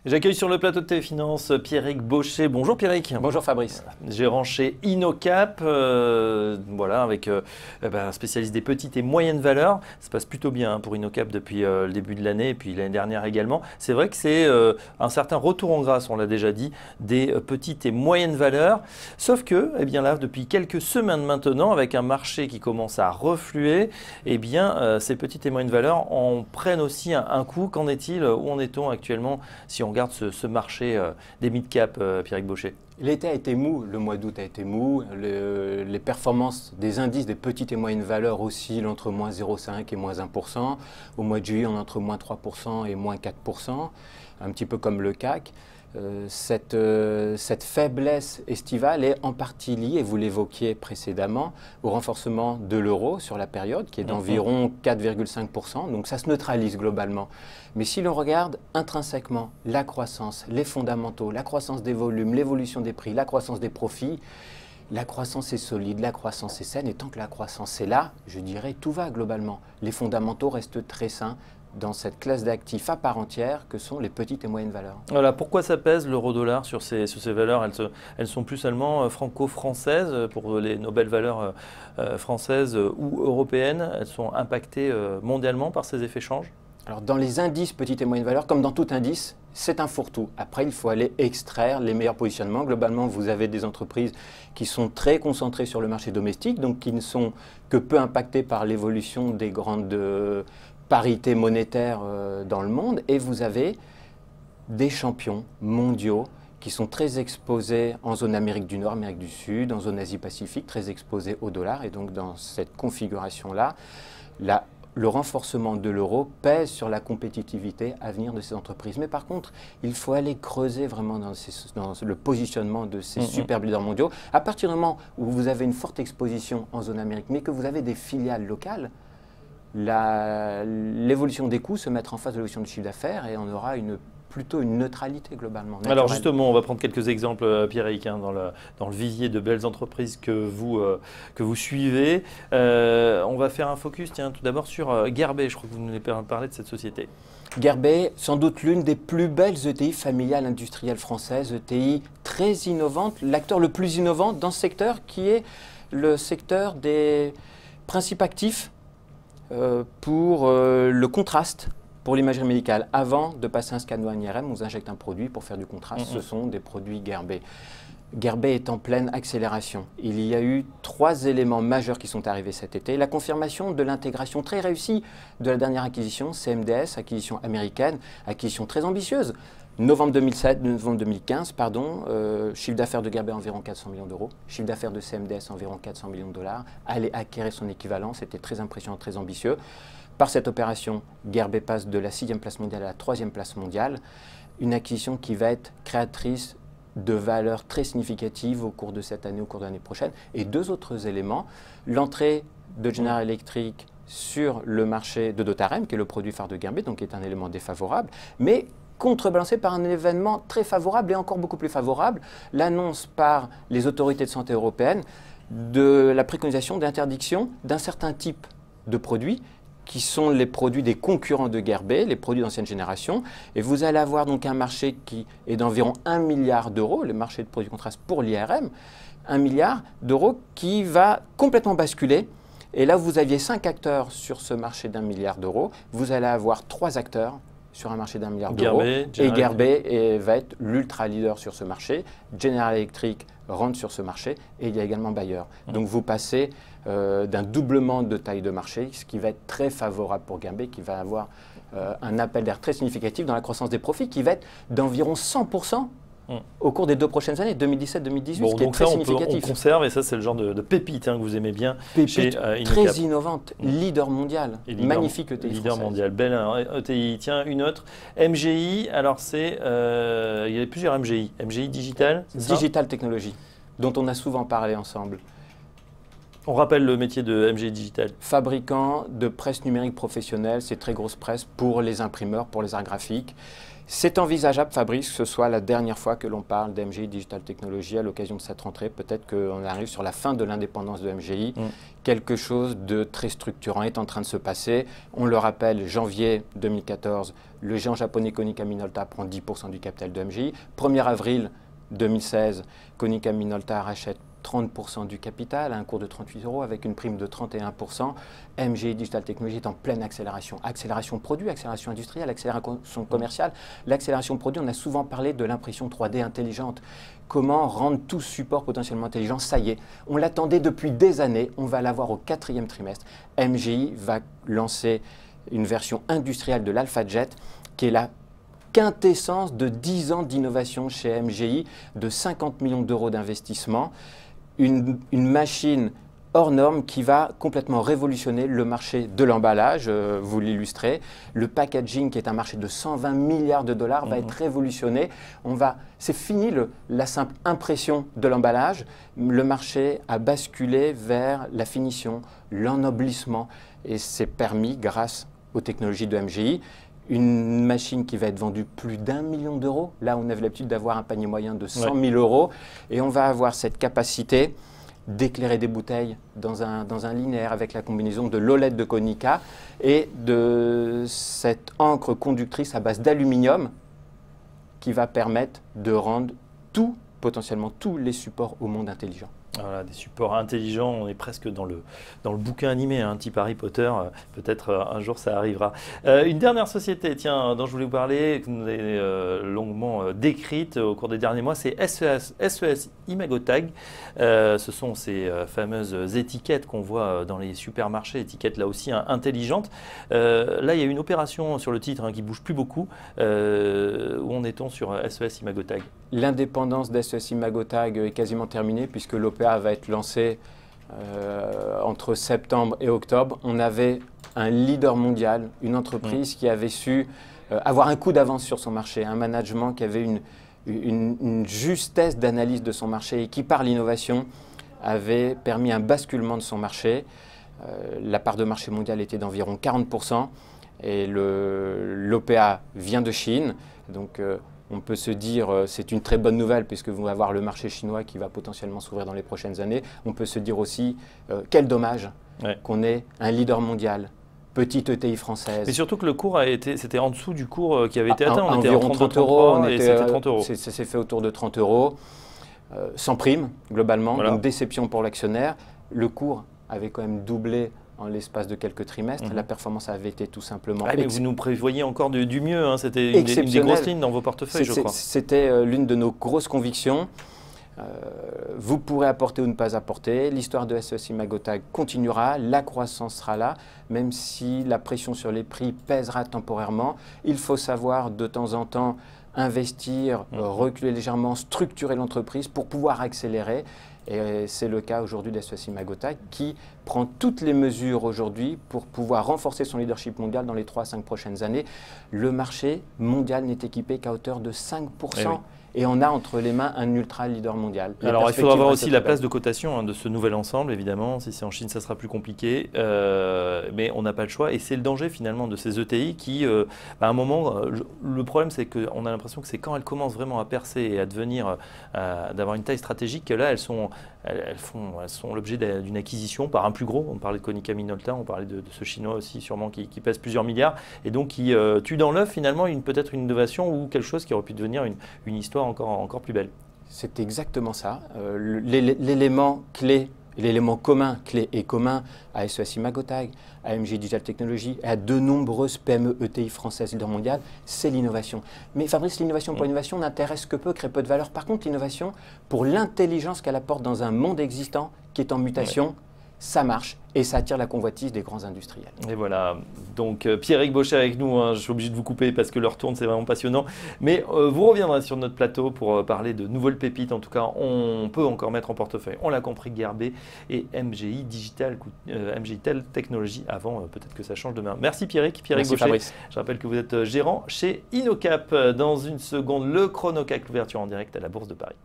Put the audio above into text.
J'accueille sur le plateau de Téléfinance Pierrick Baucher. Bonjour Pierrick. Bonjour Fabrice. Gérant chez InnoCap, voilà, avec un spécialiste des petites et moyennes valeurs. Ça se passe plutôt bien pour InnoCap depuis le début de l'année et puis l'année dernière également. C'est vrai que c'est un certain retour en grâce, on l'a déjà dit, des petites et moyennes valeurs. Sauf que, eh bien là, depuis quelques semaines maintenant, avec un marché qui commence à refluer, eh bien, ces petites et moyennes valeurs en prennent aussi un coup. Qu'en est-il? Où en est-on actuellement si on regarde ce marché des mid-cap, Pierrick Baucher? L'été a été mou, le mois d'août a été mou, les performances des indices des petites et moyennes valeurs oscillent entre moins 0,5 et moins 1%. Au mois de juillet, on est entre moins 3% et moins 4%, un petit peu comme le CAC. Cette faiblesse estivale est en partie liée, et vous l'évoquiez précédemment, au renforcement de l'euro sur la période, qui est d'environ 4,5%. Donc ça se neutralise globalement. Mais si l'on regarde intrinsèquement la croissance, les fondamentaux, la croissance des volumes, l'évolution des prix, la croissance des profits, la croissance est solide, la croissance est saine. Et tant que la croissance est là, je dirais tout va globalement. Les fondamentaux restent très sains dans cette classe d'actifs à part entière que sont les petites et moyennes valeurs. Voilà, pourquoi ça pèse l'euro-dollar sur ces valeurs? Elles sont plus seulement franco-françaises pour nos belles valeurs françaises ou européennes. Elles sont impactées mondialement par ces effets change? Alors dans les indices petites et moyennes valeurs, comme dans tout indice, c'est un fourre-tout. Après, il faut aller extraire les meilleurs positionnements. Globalement, vous avez des entreprises qui sont très concentrées sur le marché domestique, donc qui ne sont que peu impactées par l'évolution des grandes parités monétaires dans le monde. Et vous avez des champions mondiaux qui sont très exposés en zone Amérique du Nord, Amérique du Sud, en zone Asie-Pacifique, très exposés au dollar. Et donc dans cette configuration-là, le renforcement de l'euro pèse sur la compétitivité à venir de ces entreprises. Mais par contre, il faut aller creuser vraiment dans le positionnement de ces super leaders mondiaux. À partir du moment où vous avez une forte exposition en zone Amérique, mais que vous avez des filiales locales, l'évolution des coûts se mettra en face de l'évolution du chiffre d'affaires et on aura plutôt une neutralité globalement. Naturelle. Alors justement, on va prendre quelques exemples, Pierrick, dans le vivier de belles entreprises que vous suivez. On va faire un focus, tiens, tout d'abord sur Guerbet. Je crois que vous nous avez parlé de cette société. Guerbet, sans doute l'une des plus belles ETI familiales industrielles françaises, ETI très innovante, l'acteur le plus innovant dans ce secteur qui est le secteur des principes actifs pour le contraste. Pour l'imagerie médicale, avant de passer un scanner IRM, on vous injecte un produit pour faire du contraste. Ce sont des produits Guerbet. Guerbet est en pleine accélération. Il y a eu 3 éléments majeurs qui sont arrivés cet été. La confirmation de l'intégration très réussie de la dernière acquisition, CMDS, acquisition américaine, acquisition très ambitieuse. Novembre 2015, chiffre d'affaires de Guerbet environ 400 millions d'euros, chiffre d'affaires de CMDS environ 400 millions de dollars. Aller acquérir son équivalent, c'était très impressionnant, très ambitieux. Par cette opération, Guerbet passe de la 6e place mondiale à la 3e place mondiale, une acquisition qui va être créatrice de valeurs très significatives au cours de cette année, au cours de l'année prochaine. Et 2 autres éléments, l'entrée de General Electric sur le marché de Dotarem, qui est le produit phare de Guerbet, donc qui est un élément défavorable, mais contrebalancé par un événement très favorable et encore beaucoup plus favorable, l'annonce par les autorités de santé européennes de la préconisation d'interdiction d'un certain type de produits qui sont les produits des concurrents de Guerbet, les produits d'ancienne génération. Et vous allez avoir donc un marché qui est d'environ 1 milliard d'euros, le marché de produits contraste pour l'IRM, 1 milliard d'euros qui va complètement basculer. Et là, vous aviez 5 acteurs sur ce marché d'1 milliard d'euros. Vous allez avoir 3 acteurs sur un marché d'1 milliard d'euros. Et Guerbet va être l'ultra leader sur ce marché. General Electric rentre sur ce marché et il y a également Bayer. Donc vous passez d'un doublement de taille de marché, ce qui va être très favorable pour Guerbet, qui va avoir un appel d'air très significatif dans la croissance des profits, qui va être d'environ 100% au cours des 2 prochaines années, 2017-2018, ce qui est très significatif. On conserve, et ça c'est le genre de pépite que vous aimez bien chez InnoCap. Très innovante, leader mondial, magnifique ETI leader française. mondial, belle ETI. Tiens, une autre, MGI, alors il y a plusieurs MGI. MGI Digital, Digital Technology, dont on a souvent parlé ensemble. On rappelle le métier de MGI Digital. Fabricant de presse numérique professionnelle, c'est très grosse presse pour les imprimeurs, pour les arts graphiques. C'est envisageable, Fabrice, que ce soit la dernière fois que l'on parle d'MGI Digital Technologies à l'occasion de cette rentrée. Peut-être qu'on arrive sur la fin de l'indépendance de MGI. Quelque chose de très structurant est en train de se passer. On le rappelle, janvier 2014, le géant japonais Konica Minolta prend 10% du capital de MGI. 1er avril 2016, Konica Minolta rachète 30% du capital à un cours de 38 € avec une prime de 31%. MGI Digital Technologies est en pleine accélération. Accélération produit, accélération industrielle, accélération commerciale. L'accélération produit, on a souvent parlé de l'impression 3D intelligente. Comment rendre tout support potentiellement intelligent? Ça y est, on l'attendait depuis des années, on va l'avoir au 4e trimestre. MGI va lancer une version industrielle de l'AlphaJet qui est la quintessence de 10 ans d'innovation chez MGI, de 50 millions d'euros d'investissement. Une machine hors norme qui va complètement révolutionner le marché de l'emballage, vous l'illustrez. Le packaging, qui est un marché de 120 milliards de dollars, va être révolutionné. C'est fini la simple impression de l'emballage. Le marché a basculé vers la finition, l'ennoblissement. Et c'est permis grâce aux technologies de MGI. Une machine qui va être vendue plus d'1 million d'euros. Là, on avait l'habitude d'avoir un panier moyen de 100 000 euros. Et on va avoir cette capacité d'éclairer des bouteilles dans un linéaire avec la combinaison de l'OLED de Konica et de cette encre conductrice à base d'aluminium qui va permettre de rendre potentiellement tous les supports au monde intelligent. Voilà, des supports intelligents, on est presque dans le bouquin animé, un type Harry Potter, peut-être un jour ça arrivera. Une dernière société, tiens, dont je voulais vous parler, que vous avez longuement décrite au cours des derniers mois, c'est SES Imagotag. Ce sont ces fameuses étiquettes qu'on voit dans les supermarchés, étiquettes là aussi intelligentes. Là, il y a une opération sur le titre qui bouge plus beaucoup. Où en est-on sur SES Imagotag? L'indépendance d'SES Imagotag est quasiment terminée puisque l'OPA va être lancé entre septembre et octobre. On avait un leader mondial, une entreprise qui avait su avoir un coup d'avance sur son marché, un management qui avait une justesse d'analyse de son marché et qui, par l'innovation, avait permis un basculement de son marché. La part de marché mondiale était d'environ 40% et l'OPA vient de Chine. Donc, on peut se dire c'est une très bonne nouvelle puisque vous allez avoir le marché chinois qui va potentiellement s'ouvrir dans les prochaines années. On peut se dire aussi quel dommage qu'on ait un leader mondial, petite ETI française. Et surtout que le cours c'était en dessous du cours qui avait été atteint. On était environ 30 €. C'était 30 €. Ça s'est fait autour de 30 €, sans prime globalement, donc déception pour l'actionnaire. Le cours avait quand même doublé en l'espace de quelques trimestres. La performance avait été tout simplement... mais vous nous prévoyez encore du mieux, hein. C'était une des grosses lignes dans vos portefeuilles, je crois. C'était l'une de nos grosses convictions. Vous pourrez apporter ou ne pas apporter. L'histoire de SES Imagotag continuera, la croissance sera là, même si la pression sur les prix pèsera temporairement. Il faut savoir de temps en temps investir, reculer légèrement, structurer l'entreprise pour pouvoir accélérer. Et c'est le cas aujourd'hui d'SES Imagotag qui prend toutes les mesures aujourd'hui pour pouvoir renforcer son leadership mondial dans les 3 à 5 prochaines années. Le marché mondial n'est équipé qu'à hauteur de 5%. Et on a entre les mains un ultra leader mondial. Alors il faudra voir aussi la place de cotation de ce nouvel ensemble, évidemment. Si c'est en Chine, ça sera plus compliqué. Mais on n'a pas le choix. Et c'est le danger finalement de ces ETI qui, à un moment, le problème c'est qu'on a l'impression que c'est quand elles commencent vraiment à percer et à devenir, d'avoir une taille stratégique, que là elles sont l'objet d'une acquisition par un plus gros. On parlait de Konica Minolta, on parlait de ce chinois aussi sûrement qui pèse plusieurs milliards. Et donc qui tue dans l'œuf finalement peut-être une innovation ou quelque chose qui aurait pu devenir une histoire encore plus belle. C'est exactement ça. L'élément clé, l'élément commun, clé et commun à SES Imagotag, à MGI Digital Technologies et à de nombreuses PME ETI françaises leader mondial, c'est l'innovation. Mais Fabrice, l'innovation pour l'innovation n'intéresse que peu, crée peu de valeur. Par contre, l'innovation, pour l'intelligence qu'elle apporte dans un monde existant qui est en mutation, ça marche et ça attire la convoitise des grands industriels. Et voilà, donc Pierrick Bauchet avec nous, hein. Je suis obligé de vous couper parce que l'heure tourne, c'est vraiment passionnant. Mais vous reviendrez sur notre plateau pour parler de nouvelles pépites. En tout cas, on peut encore mettre en portefeuille, on l'a compris, Gearbet et MGI Digital Technologies avant, peut-être que ça change demain. Merci Pierrick Bauchet. Fabrice. Je rappelle que vous êtes gérant chez InnoCap. Dans une seconde, le ChronoCap, l'ouverture en direct à la Bourse de Paris.